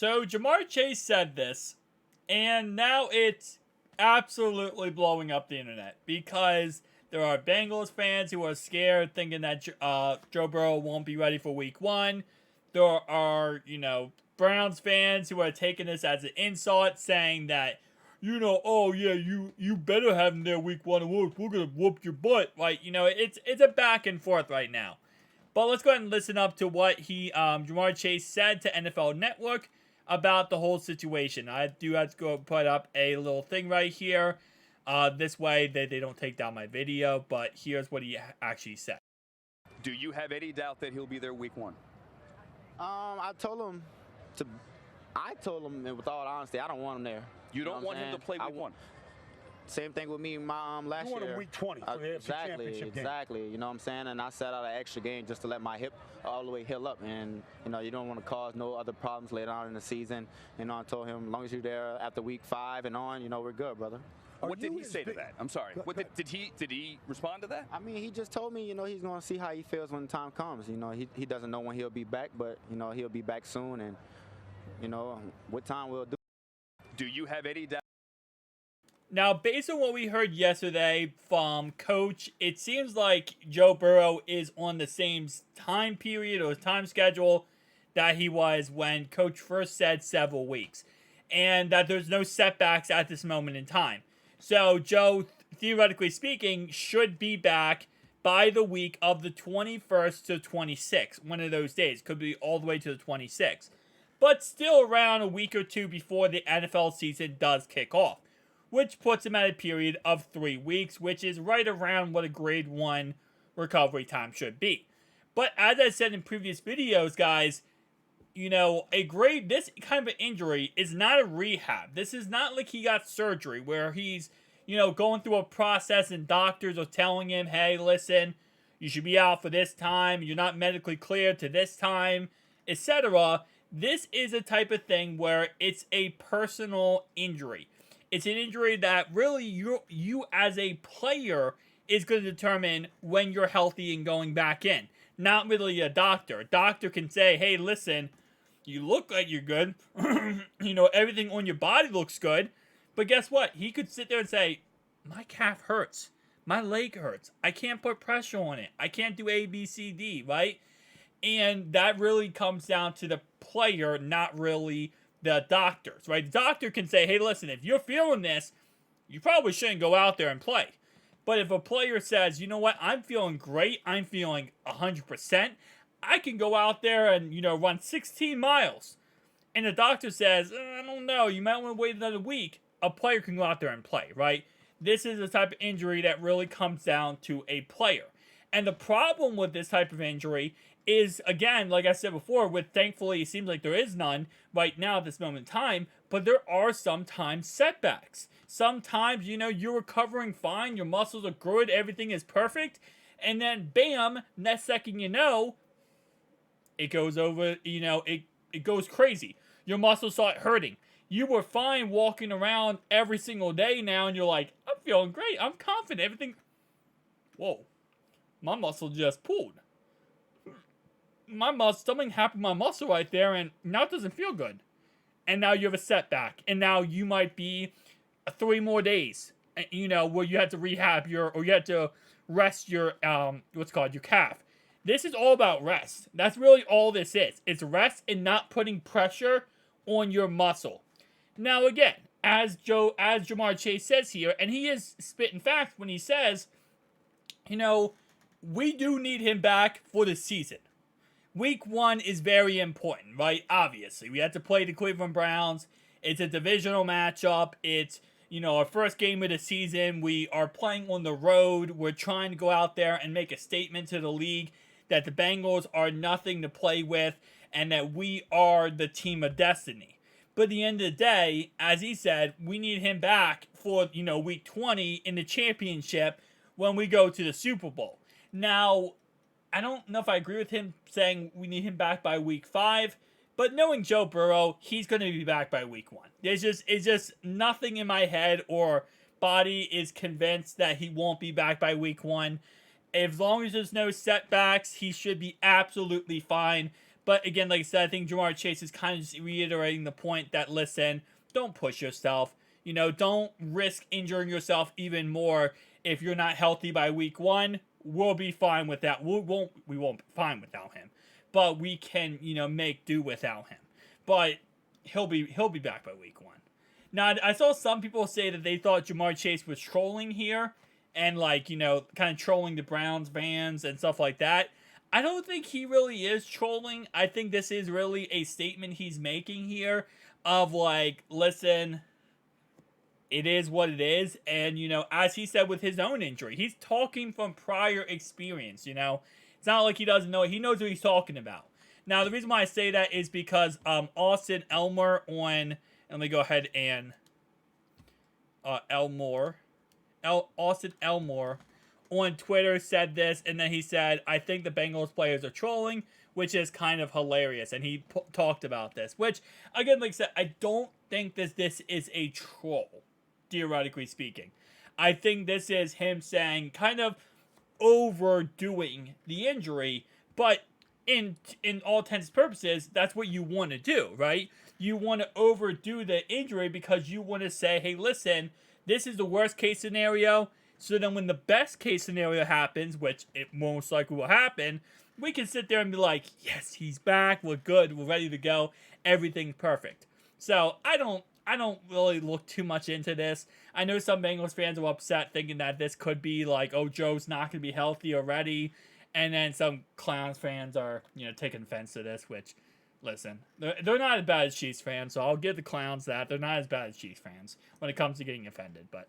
So Jamar Chase said this, and now it's absolutely blowing up the internet because there are Bengals fans who are scared, thinking that Joe Burrow won't be ready for Week 1. There are, Browns fans who are taking this as an insult, saying that, oh yeah, you better have him there Week 1, and we're gonna whoop your butt. Like, it's a back and forth right now. But let's go ahead and listen up to what Jamar Chase said to NFL Network about the whole situation. I do have to go put up a little thing right here. This way they don't take down my video, but here's what he actually said. Do you have any doubt that he'll be there Week 1? I told him, and with all honesty, I don't want him there. You don't want him to play Week 1? Same thing with me last year. You want him Week 20 for the AFC Championship game. Exactly. You know what I'm saying? And I set out an extra game just to let my hip all the way heal up. And, you don't want to cause no other problems later on in the season. I told him, as long as you're there after Week 5 and on, we're good, brother. What did he say to that? I'm sorry. Did he respond to that? I mean, he just told me, he's going to see how he feels when the time comes. He doesn't know when he'll be back, but, he'll be back soon. And, what time we'll do. Do you have any doubt? Now, based on what we heard yesterday from Coach, it seems like Joe Burrow is on the same time period or time schedule that he was when Coach first said several weeks. And that there's no setbacks at this moment in time. So Joe, theoretically speaking, should be back by the week of the 21st to 26th. One of those days. Could be all the way to the 26th. But still around a week or two before the NFL season does kick off, which puts him at a period of 3 weeks, which is right around what a grade 1 recovery time should be. But as I said in previous videos, guys, this kind of injury is not a rehab. This is not like he got surgery where he's, going through a process and doctors are telling him, hey, listen, you should be out for this time, you're not medically cleared to this time, etc. This is a type of thing where it's a personal injury. It's an injury that really you as a player is going to determine when you're healthy and going back in. Not really a doctor. A doctor can say, hey, listen, you look like you're good. Everything on your body looks good. But guess what? He could sit there and say, my calf hurts. My leg hurts. I can't put pressure on it. I can't do A, B, C, D, right? And that really comes down to the player, not really the doctors, right? The doctor can say, hey, listen, if you're feeling this, you probably shouldn't go out there and play. But if a player says, you know what, I'm feeling great, I'm feeling 100%, I can go out there and, run 16 miles. And the doctor says, I don't know, you might want to wait another week. A player can go out there and play, right? This is a type of injury that really comes down to a player. And the problem with this type of injury is, again, like I said before, thankfully it seems like there is none right now at this moment in time, but there are sometimes setbacks. Sometimes, you're recovering fine, your muscles are good, everything is perfect, and then bam, next second it goes over, it goes crazy. Your muscles start hurting. You were fine walking around every single day now, and you're like, I'm feeling great, I'm confident, everything. Whoa, my muscle just pulled. Something happened to my muscle right there, and now it doesn't feel good. And now you have a setback, and now you might be 3 more days, where you had to rehab or you had to rest your, your calf. This is all about rest. That's really all this is. It's rest and not putting pressure on your muscle. Now again, as Jamar Chase says here, and he is spitting facts when he says, we do need him back for the season. Week 1 is very important, right? Obviously, we had to play the Cleveland Browns. It's a divisional matchup. It's, our first game of the season. We are playing on the road. We're trying to go out there and make a statement to the league that the Bengals are nothing to play with and that we are the team of destiny. But at the end of the day, as he said, we need him back for, week 20 in the championship when we go to the Super Bowl. Now, I don't know if I agree with him saying we need him back by week 5, but knowing Joe Burrow, he's going to be back by week 1. It's just nothing in my head or body is convinced that he won't be back by week 1. As long as there's no setbacks, he should be absolutely fine But again, like I said, I think Jamar Chase is kind of just reiterating the point that, listen, don't push yourself. You know, don't risk injuring yourself even more if you're not healthy by week 1. We'll be fine with that. We won't be fine without him. But we can, you know, make do without him. But he'll be back by week 1. Now, I saw some people say that they thought Jamar Chase was trolling here and, like, you know, kind of trolling the Browns fans and stuff like that. I don't think he really is trolling. I think this is really a statement he's making here of, like, listen, it is what it is. And, you know, as he said with his own injury, he's talking from prior experience, you know. It's not like he doesn't know it. He knows what he's talking about. Now, the reason why I say that is because Austin Elmore on... Let me go ahead and... Austin Elmore on Twitter said this, and then he said, I think the Bengals players are trolling, which is kind of hilarious. And he talked about this, which, again, like I said, I don't think this is a troll, theoretically speaking. I think this is him saying, kind of overdoing the injury, but in all intents and purposes, that's what you want to do, right? You want to overdo the injury because you want to say, hey, listen, this is the worst case scenario. So then when the best case scenario happens, which it most likely will happen, we can sit there and be like, yes, he's back. We're good. We're ready to go. Everything's perfect. So I don't really look too much into this. I know some Bengals fans are upset thinking that this could be like, oh, Joe's not going to be healthy already. And then some Clowns fans are, you know, taking offense to this, which, listen, they're not as bad as Chiefs fans, so I'll give the Clowns that. They're not as bad as Chiefs fans when it comes to getting offended. But,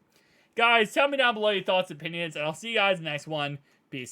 guys, tell me down below your thoughts and opinions, and I'll see you guys in the next one.